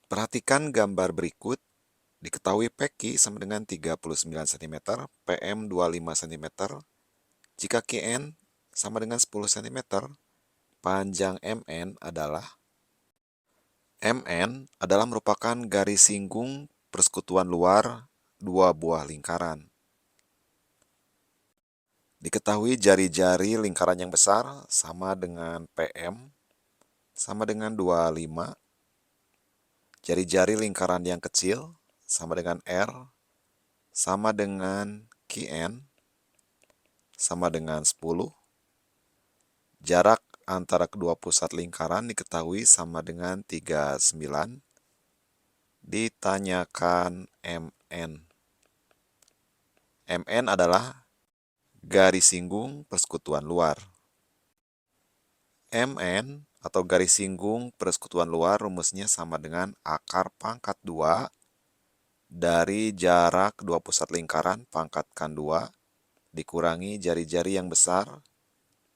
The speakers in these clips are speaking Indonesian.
Perhatikan gambar berikut. Diketahui PQ sama dengan 39 cm, PM 25 cm. Jika QN sama dengan 10 cm, panjang MN adalah merupakan garis singgung persekutuan luar dua buah lingkaran. Diketahui jari-jari lingkaran yang besar sama dengan PM, sama dengan 25. Jari-jari lingkaran yang kecil sama dengan R, sama dengan QN, sama dengan 10. Jarak antara kedua pusat lingkaran diketahui sama dengan 39. Ditanyakan MN. MN adalah garis singgung persekutuan luar. MN atau garis singgung persekutuan luar rumusnya sama dengan akar pangkat 2 dari jarak kedua pusat lingkaran pangkatkan 2 dikurangi jari-jari yang besar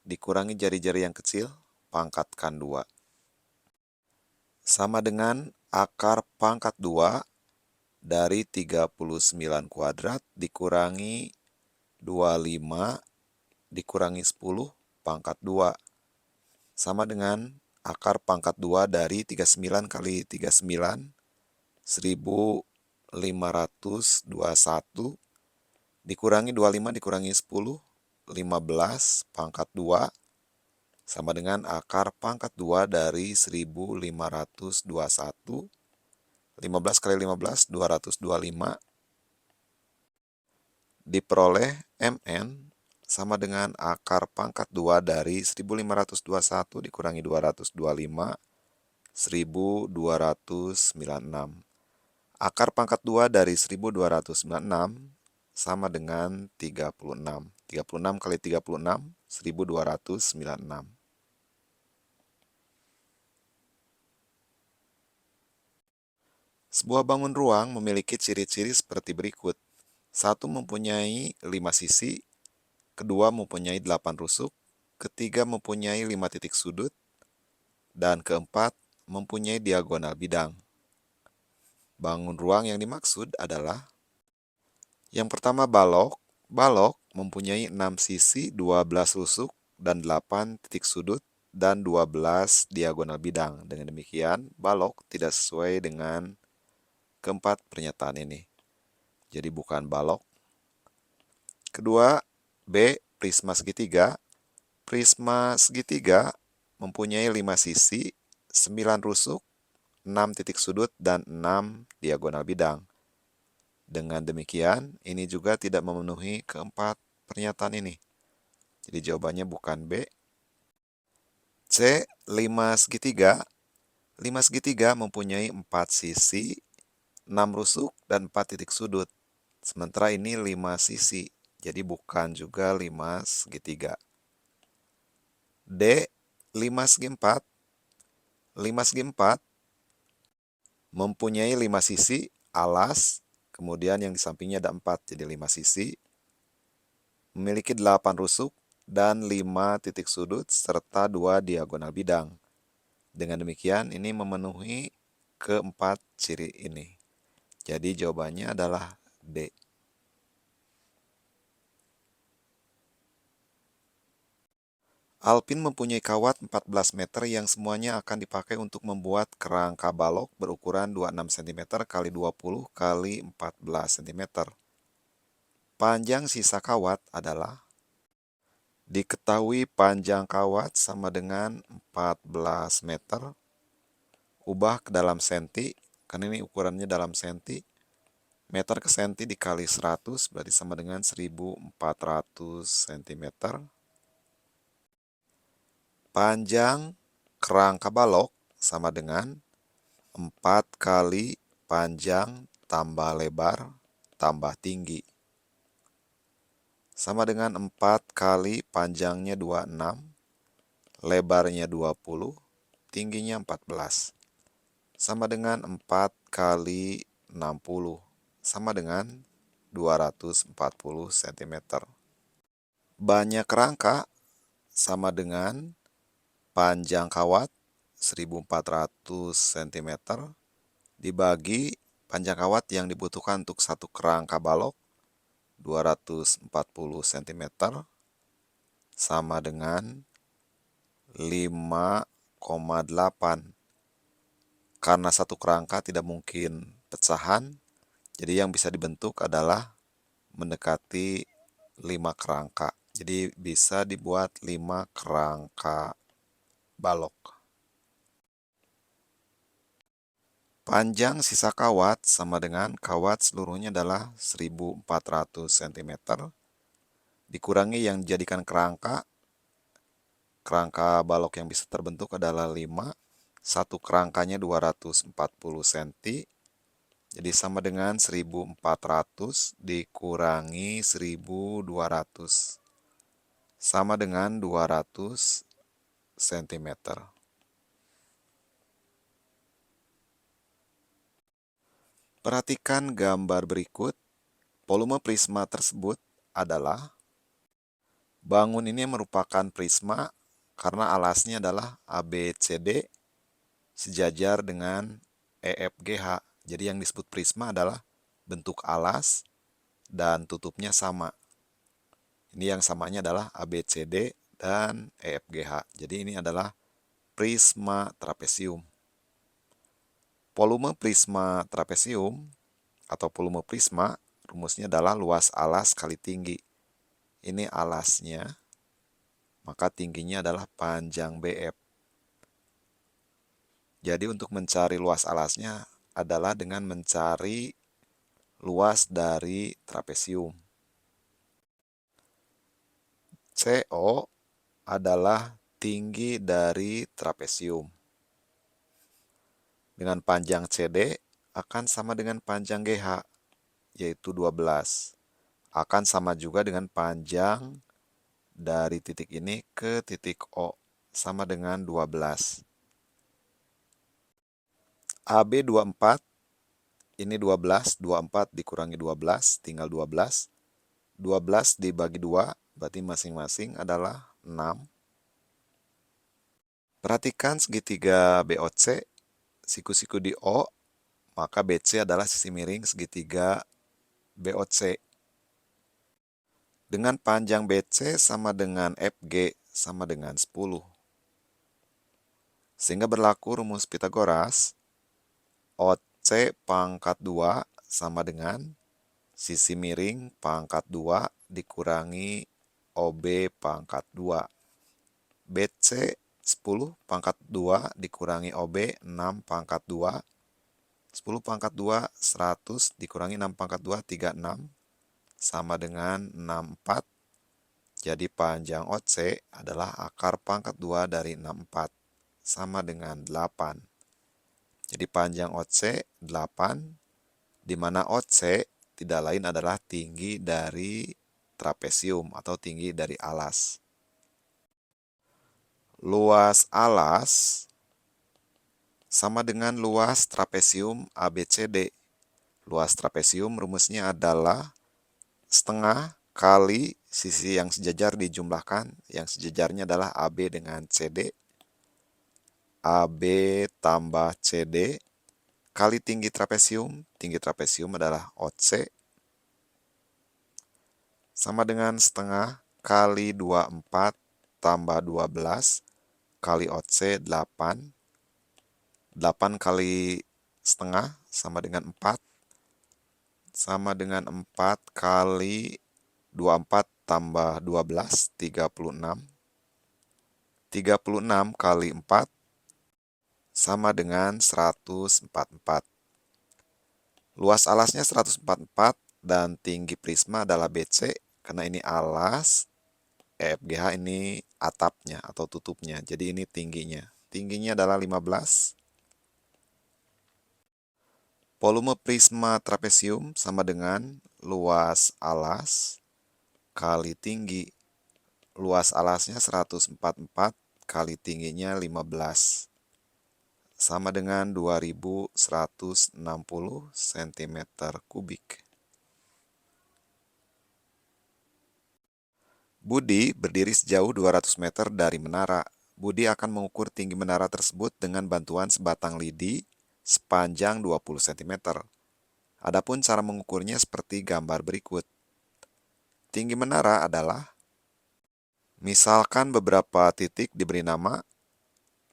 dikurangi jari-jari yang kecil pangkatkan 2. Sama dengan akar pangkat 2 dari 39 kuadrat dikurangi 25 dikurangi 10 pangkat 2. Sama dengan akar pangkat 2 dari 39 kali 39, 1521 dikurangi 25 dikurangi 10, 15 pangkat 2 sama dengan akar pangkat 2 dari 1521. 15 kali 15, 225. Diperoleh MN sama dengan akar pangkat 2 dari 1521 dikurangi 225, 1296. Akar pangkat 2 dari 1296 sama dengan 36. 36 kali 36, 1296. Sebuah bangun ruang memiliki ciri-ciri seperti berikut. 1. Mempunyai 5 sisi. Kedua, mempunyai 8 rusuk. Ketiga, mempunyai 5 titik sudut. Dan keempat, mempunyai diagonal bidang. Bangun ruang yang dimaksud adalah yang pertama balok. Balok mempunyai 6 sisi, 12 rusuk, dan 8 titik sudut, dan 12 diagonal bidang. Dengan demikian, balok tidak sesuai dengan keempat pernyataan ini. Jadi bukan balok. Kedua, B. Prisma segitiga. Prisma segitiga mempunyai 5 sisi, 9 rusuk, 6 titik sudut, dan 6 diagonal bidang. Dengan demikian, ini juga tidak memenuhi keempat pernyataan ini. Jadi jawabannya bukan B. C. 5 segitiga. 5 segitiga mempunyai 4 sisi, 6 rusuk, dan 4 titik sudut. Sementara ini 5 sisi, jadi bukan juga 5 segitiga. D. 5 segi 4. 5 segi 4 mempunyai 5 sisi, alas, kemudian yang di sampingnya ada 4, jadi 5 sisi. Memiliki 8 rusuk dan 5 titik sudut serta 2 diagonal bidang. Dengan demikian, ini memenuhi keempat ciri ini. Jadi jawabannya adalah D. Alpin mempunyai kawat 14 meter yang semuanya akan dipakai untuk membuat kerangka balok berukuran 26 cm x 20 x 14 cm. Panjang sisa kawat adalah, diketahui panjang kawat sama dengan 14 meter, ubah ke dalam senti, karena ini ukurannya dalam senti, meter ke senti dikali 100 berarti sama dengan 1400 cm. Panjang kerangka balok sama dengan 4 kali panjang tambah lebar tambah tinggi. Sama dengan 4 kali panjangnya 26, lebarnya 20, tingginya 14. Sama dengan 4 kali 60, sama dengan 240 cm. Banyak kerangka sama dengan panjang kawat 1400 cm dibagi panjang kawat yang dibutuhkan untuk satu kerangka balok 240 cm sama dengan 5,8. Karena satu kerangka tidak mungkin pecahan, jadi yang bisa dibentuk adalah mendekati 5 kerangka. Jadi bisa dibuat 5 kerangka balok. Panjang sisa kawat sama dengan kawat seluruhnya adalah 1400 cm dikurangi yang dijadikan kerangka. Kerangka balok yang bisa terbentuk adalah 5. Satu kerangkanya 240 cm. Jadi sama dengan 1400 dikurangi 1200. Sama dengan 200 cm. Perhatikan gambar berikut. Volume prisma tersebut adalah, bangun ini merupakan prisma karena alasnya adalah ABCD sejajar dengan EFGH. Jadi yang disebut prisma adalah bentuk alas dan tutupnya sama. Ini yang samanya adalah ABCD dan EFGH. Jadi ini adalah prisma trapesium. Volume prisma trapesium atau volume prisma rumusnya adalah luas alas kali tinggi. Ini alasnya, maka tingginya adalah panjang BF. Jadi untuk mencari luas alasnya adalah dengan mencari luas dari trapesium. CO adalah tinggi dari trapesium. Dengan panjang CD akan sama dengan panjang GH, yaitu 12. Akan sama juga dengan panjang dari titik ini ke titik O, sama dengan 12. AB 24, ini 12, 24 dikurangi 12, tinggal 12. 12 dibagi 2, berarti masing-masing adalah 6. Perhatikan segitiga BOC, siku-siku di O, maka BC adalah sisi miring segitiga BOC. Dengan panjang BC sama dengan FG sama dengan 10. Sehingga berlaku rumus Pitagoras, OC pangkat 2 sama dengan sisi miring pangkat 2 dikurangi OB pangkat 2. BC 10 pangkat 2 dikurangi OB 6 pangkat 2. 10 pangkat 2 100 dikurangi 6 pangkat 2 36 sama dengan 64. Jadi panjang OC adalah akar pangkat 2 dari 64 sama dengan 8. Jadi panjang OC 8, di mana OC tidak lain adalah tinggi dari trapesium atau tinggi dari alas. Luas alas sama dengan luas trapesium ABCD. Luas trapesium rumusnya adalah setengah kali sisi yang sejajar dijumlahkan. Yang sejajarnya adalah AB dengan CD. AB tambah CD kali tinggi trapesium. Tinggi trapesium adalah OC. Sama dengan setengah kali 24 tambah 12 kali OC 8. 8 kali setengah sama dengan 4. Sama dengan 4 kali 24 tambah 12, 36. 36 kali 4 sama dengan 144. Luas alasnya 144 dan tinggi prisma adalah BC. Karena ini alas, EFGH ini atapnya atau tutupnya. Jadi ini tingginya. Tingginya adalah 15. Volume prisma trapesium sama dengan luas alas kali tinggi. Luas alasnya 144 kali tingginya 15. Sama dengan 2160 cm kubik. Budi berdiri sejauh 200 meter dari menara. Budi akan mengukur tinggi menara tersebut dengan bantuan sebatang lidi sepanjang 20 cm. Adapun cara mengukurnya seperti gambar berikut. Tinggi menara adalah, misalkan beberapa titik diberi nama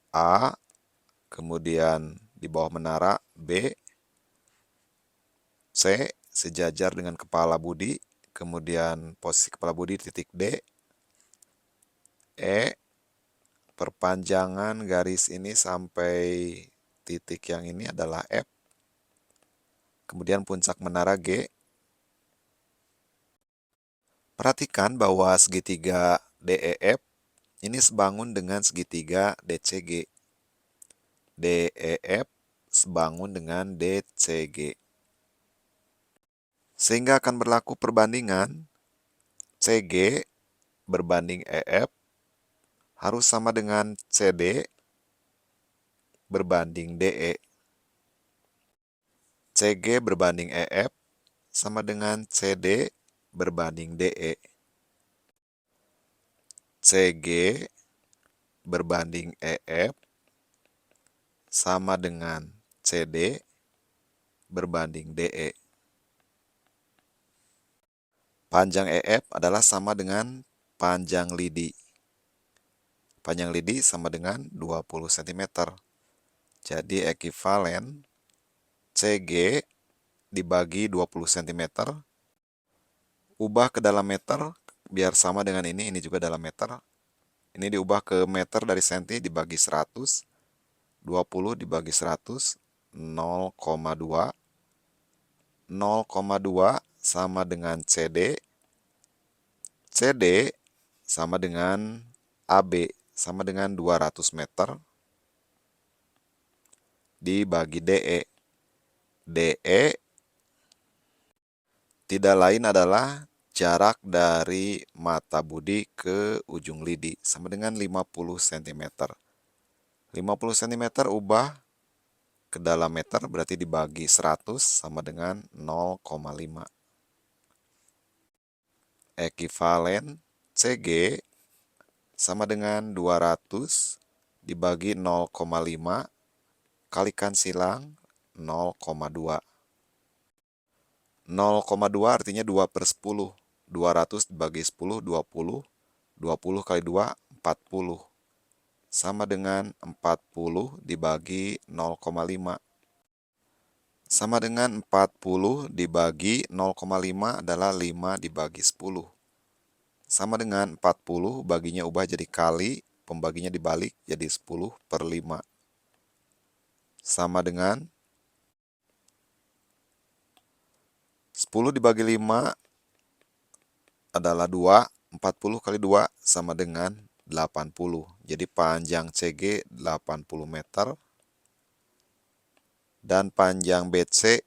A, kemudian di bawah menara B, C, sejajar dengan kepala budi, kemudian posisi kepala budi di titik D, E, perpanjangan garis ini sampai titik yang ini adalah F, kemudian puncak menara G. Perhatikan bahwa segitiga DEF ini sebangun dengan segitiga DCG. DEF sebangun dengan DCG. Sehingga akan berlaku perbandingan CG berbanding EF harus sama dengan CD berbanding DE. CG berbanding EF sama dengan CD berbanding DE. CG berbanding EF sama dengan CD berbanding DE. Panjang EF adalah sama dengan panjang lidi. Panjang lidi sama dengan 20 cm. Jadi ekivalen CG dibagi 20 cm, ubah ke dalam meter, biar sama dengan ini juga dalam meter. Ini diubah ke meter dari senti dibagi 100, 20 dibagi 100, 0,2. 0,2 sama dengan CD. CD sama dengan AB, sama dengan 200 meter, dibagi DE. DE tidak lain adalah jarak dari mata budi ke ujung lidi, sama dengan 50 cm. 50 cm ubah ke dalam meter, berarti dibagi 100 sama dengan 0,5. Ekivalen CG sama dengan 200 dibagi 0,5, kalikan silang 0,2. 0,2 artinya 2/10. 200 dibagi 10, 20. 20 kali 2, 40. Sama dengan 40 dibagi 0,5. Sama dengan 40 dibagi 0,5 adalah 5 dibagi 10. Sama dengan 40, baginya ubah jadi kali, pembaginya dibalik jadi 10/5. Sama dengan 10 dibagi 5 adalah 2, 40 kali 2 sama dengan 80. Jadi panjang CG 80 meter dan panjang BC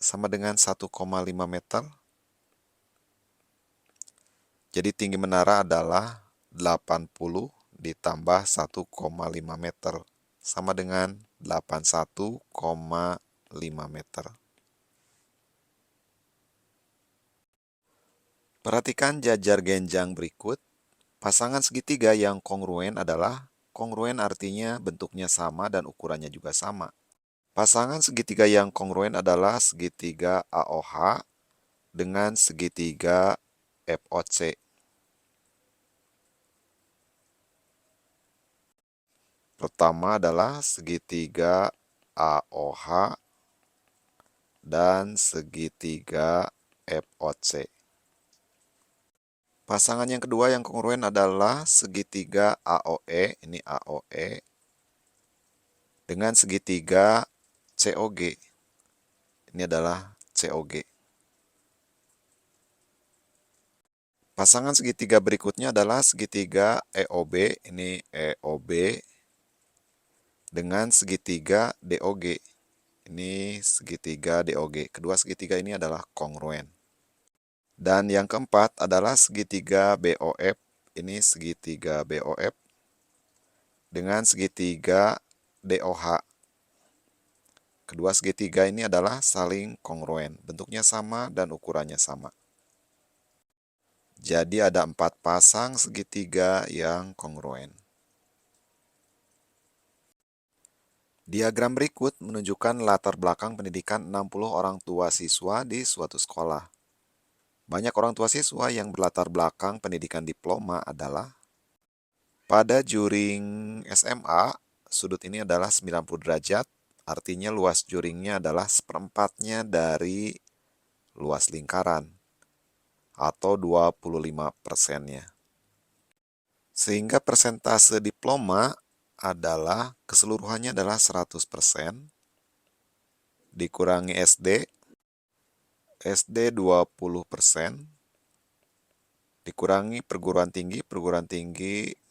sama dengan 1,5 meter. Jadi tinggi menara adalah 80 ditambah 1,5 meter sama dengan 81,5 meter. Perhatikan jajar genjang berikut. Pasangan segitiga yang kongruen adalah, kongruen artinya bentuknya sama dan ukurannya juga sama. Pasangan segitiga yang kongruen adalah segitiga AOH dengan segitiga FOC. Pertama adalah segitiga AOH dan segitiga FOC. Pasangan yang kedua yang kongruen adalah segitiga AOE, ini AOE, dengan segitiga COG. Ini adalah COG. Pasangan segitiga berikutnya adalah segitiga EOB, ini EOB, dengan segitiga DOG. Ini segitiga DOG. Kedua segitiga ini adalah kongruen. Dan yang keempat adalah segitiga BOF. Ini segitiga BOF dengan segitiga DOH. Kedua segitiga ini adalah saling kongruen. Bentuknya sama dan ukurannya sama. Jadi ada 4 pasang segitiga yang kongruen. Diagram berikut menunjukkan latar belakang pendidikan 60 orang tua siswa di suatu sekolah. Banyak orang tua siswa yang berlatar belakang pendidikan diploma adalah pada juring SMA, sudut ini adalah 90 derajat, artinya luas juringnya adalah seperempatnya dari luas lingkaran, atau 25%-nya. Sehingga persentase diploma adalah keseluruhannya adalah 100%, dikurangi SD 20%, dikurangi perguruan tinggi 10%,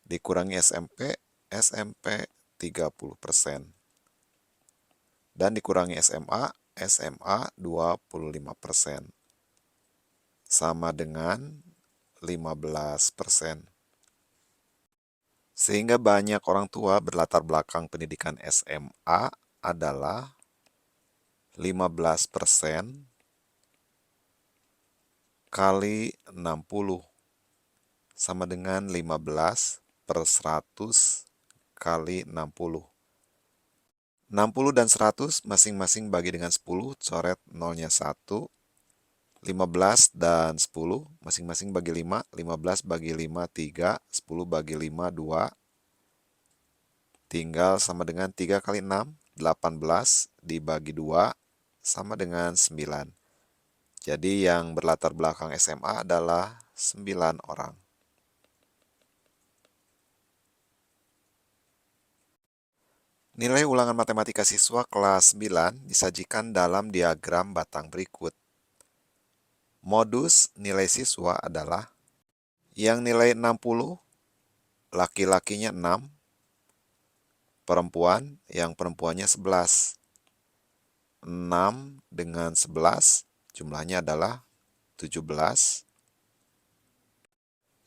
dikurangi SMP 30%, dan dikurangi SMA 25%, sama dengan 15%. Sehingga banyak orang tua berlatar belakang pendidikan SMA adalah 15% kali 60, sama dengan 15/100 kali 60. 60 dan 100 masing-masing bagi dengan 10, coret nolnya 1. 15 dan 10 masing-masing bagi 5, 15 bagi 5, 3, 10 bagi 5, 2. Tinggal sama dengan 3 kali 6, 18 dibagi 2, sama dengan 9. Jadi yang berlatar belakang SMA adalah 9 orang. Nilai ulangan matematika siswa kelas 9 disajikan dalam diagram batang berikut. Modus nilai siswa adalah yang nilai 60, laki-lakinya 6, perempuan, yang perempuannya 11. 6 dengan 11, jumlahnya adalah 17.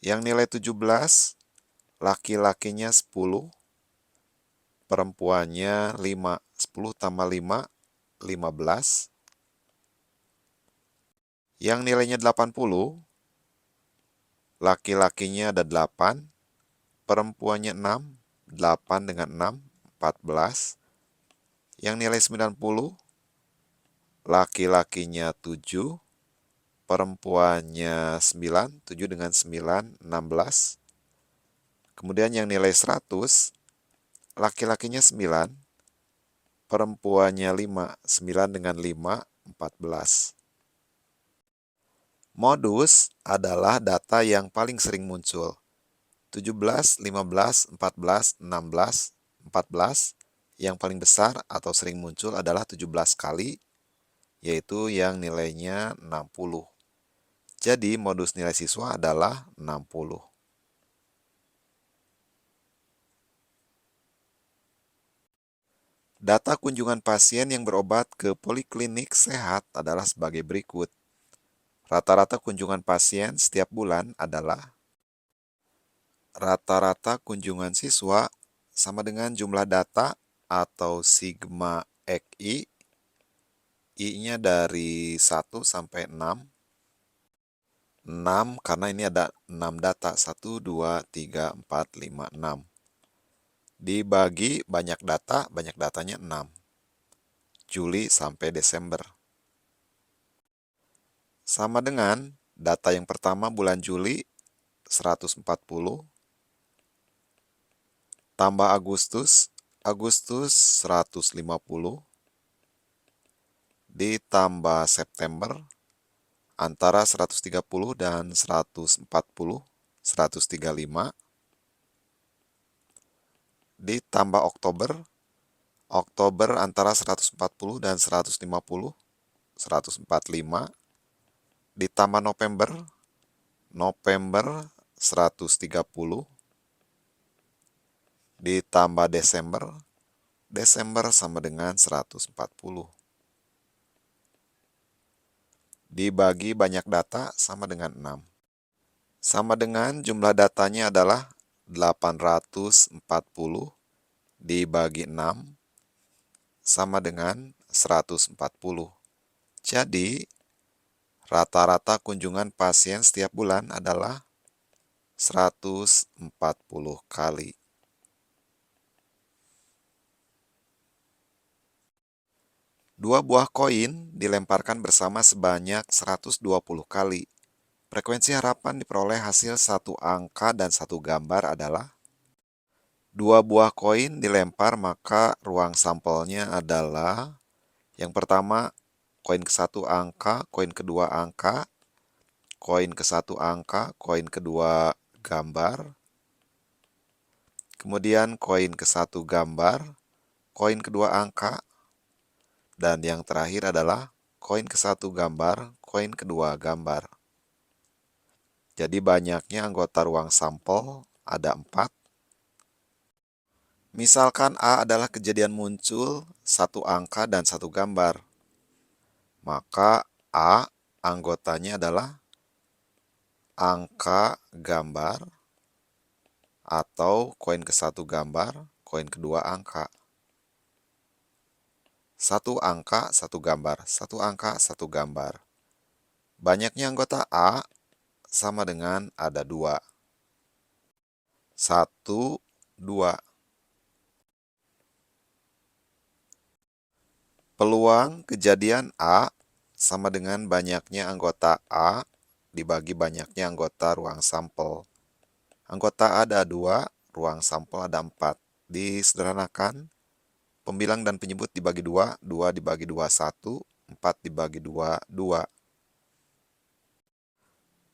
Yang nilai 17, laki-lakinya 10, perempuannya 5. 10 tambah 5, 15. Yang nilainya 80, laki-lakinya ada 8, perempuannya 6, 8 dengan 6, 14. Yang nilai 90, laki-lakinya 7, perempuannya 9, 7 dengan 9, 16. Kemudian yang nilai 100, laki-lakinya 9, perempuannya 5, 9 dengan 5, 14. Modus adalah data yang paling sering muncul. 17, 15, 14, 16, 14. Yang paling besar atau sering muncul adalah 17 kali, yaitu yang nilainya 60. Jadi modus nilai siswa adalah 60. Data kunjungan pasien yang berobat ke poliklinik sehat adalah sebagai berikut. Rata-rata kunjungan pasien setiap bulan adalah rata-rata kunjungan siswa sama dengan jumlah data atau sigma XI. I-nya dari 1 sampai 6. 6 karena ini ada 6 data. 1, 2, 3, 4, 5, 6. Dibagi banyak data, banyak datanya 6. Juli sampai Desember. Sama dengan data yang pertama bulan Juli 140, tambah Agustus 150, ditambah September antara 130 dan 140, 135, ditambah Oktober antara 140 dan 150, 145, ditambah November 130, ditambah Desember sama dengan 140. Dibagi banyak data sama dengan 6. Sama dengan jumlah datanya adalah 840 dibagi 6 sama dengan 140. Jadi, rata-rata kunjungan pasien setiap bulan adalah 140 kali. Dua buah koin dilemparkan bersama sebanyak 120 kali. Frekuensi harapan diperoleh hasil satu angka dan satu gambar adalah dua buah koin dilempar, maka ruang sampelnya adalah yang pertama koin ke satu angka, koin kedua angka, koin ke satu angka, koin kedua gambar, kemudian koin ke satu gambar, koin kedua angka, dan yang terakhir adalah koin ke satu gambar, koin kedua gambar. Jadi banyaknya anggota ruang sampel ada 4. Misalkan A adalah kejadian muncul satu angka dan satu gambar. Maka A anggotanya adalah angka gambar atau koin ke satu gambar, koin kedua angka. Satu angka, satu gambar, satu angka, satu gambar. Banyaknya anggota A sama dengan ada 2. 1, 2. Peluang kejadian A sama dengan banyaknya anggota A dibagi banyaknya anggota ruang sampel. Anggota A ada 2, ruang sampel ada 4. Disederhanakan, pembilang dan penyebut dibagi 2, 2 dibagi 2, 1, 4 dibagi 2, 2.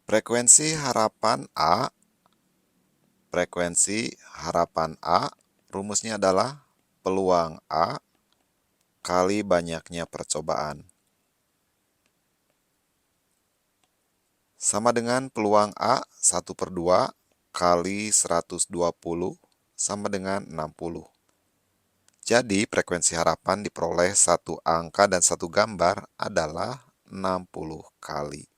Frekuensi harapan A. Frekuensi harapan A, rumusnya adalah peluang A kali banyaknya percobaan. Sama dengan peluang A 1/2 kali 120 sama dengan 60. Jadi frekuensi harapan diperoleh satu angka dan satu gambar adalah 60 kali.